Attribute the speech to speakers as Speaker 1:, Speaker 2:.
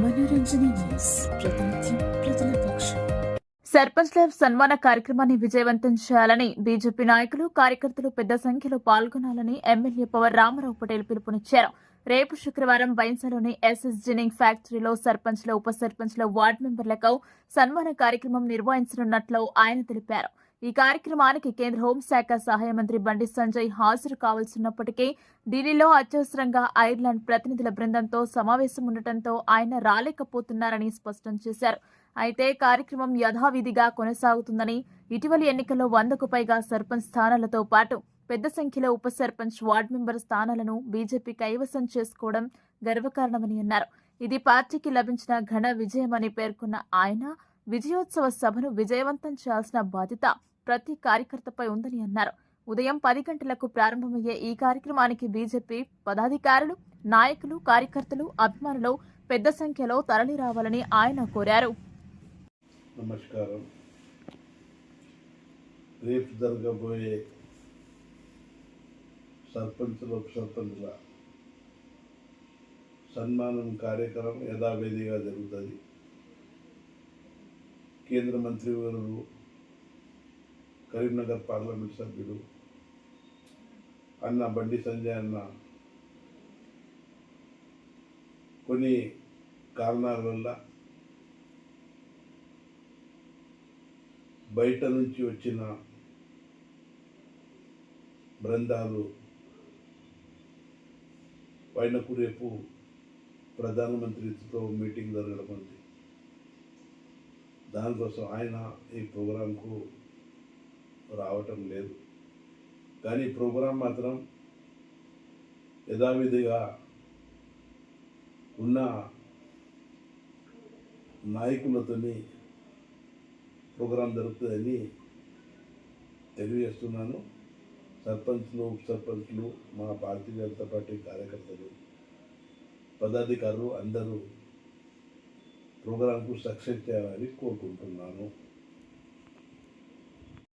Speaker 1: మనోరంజన news ప్రతినిత్యం ప్రజల పక్షం.
Speaker 2: సర్పంచ్ల సన్మాన కార్యక్రమాన్ని విజయవంతం చేయాలని బీజేపీ నాయకులు కార్యకర్తలు పెద్ద సంఖ్యలో పాల్గొనాలని ఎమ్మెల్యే పవర్ రామారావు పటేల్ పిలుపునిచ్చారు. రేపు శుక్రవారం బైన్సాలోని ఎస్ఎస్ జినింగ్ ఫ్యాక్టరీలో సర్పంచ్ల ఉప సర్పంచ్ల వార్డు మెంబర్లకు సన్మాన కార్యక్రమం నిర్వహించనున్నట్లు ఆయన తెలిపారు. ఈ కార్యక్రమానికి కేంద్ర హోంశాఖ సహాయ మంత్రి బండి సంజయ్ హాజరు కావాల్సినప్పటికీ ఢిల్లీలో అత్యవసరంగా ఐర్లాండ్ ప్రతినిధుల బృందంతో సమావేశం ఉండటంతో ఆయన రాలేకపోతున్నారని స్పష్టం చేశారు. అయితే కార్యక్రమం యథావిధిగా కొనసాగుతుందని, ఇటీవలి ఎన్నికల్లో 100కు పైగా సర్పంచ్ స్థానాలతో పాటు పెద్ద సంఖ్యలో ఉప సర్పంచ్ వార్డు మెంబర్ స్థానాలను బీజేపీ కైవసం చేసుకోవడం గర్వకారణమని అన్నారు. ఇది పార్టీకి లభించిన ఘన విజయమని పేర్కొన్న ఆయన విజయోత్సవ సభను విజయవంతం చేయాల్సిన బాధ్యత ప్రతి కార్యకర్తపై ఉందని అన్నారు. ఉదయం 10 గంటలకు ప్రారంభమయ్యే ఈ కార్యక్రమానికి బీజేపీ పదాధికారులు, నాయకులు, కార్యకర్తలు, అభిమానులు పెద్ద సంఖ్యలో తరలి రావాలని ఆయన కోరారు.
Speaker 3: నమస్కారం. రేపు జరగబోయే సర్పంచుల ఉప సర్పంచుల సన్మానం కార్యక్రమం యథావిధిగా జరుగుతుంది. కేంద్ర మంత్రివర్యులు, కరీంనగర్ పార్లమెంట్ సభ్యుడు అన్న బండి సంజయ్ అన్న కొన్ని కారణాల వల్ల బయట నుంచి వచ్చిన బృందాలు ఆయనకు రేపు ప్రధానమంత్రితో మీటింగ్ జరగడం ఉంది. దానికోసం ఆయన ఈ ప్రోగ్రాంకు రావటం లేదు. కానీ ప్రోగ్రాం మాత్రం యథావిధిగా ఉన్న నాయకులతోని ప్రోగ్రాం జరుగుతుందని తెలియజేస్తున్నాను. సర్పంచ్లు, ఉప సర్పంచ్లు, మా భారతీయ జనతా పార్టీ కార్యకర్తలు, పదాధికారులు అందరూ ప్రోగ్రాంకు సక్సెస్ చేయాలని కోరుకుంటున్నాను.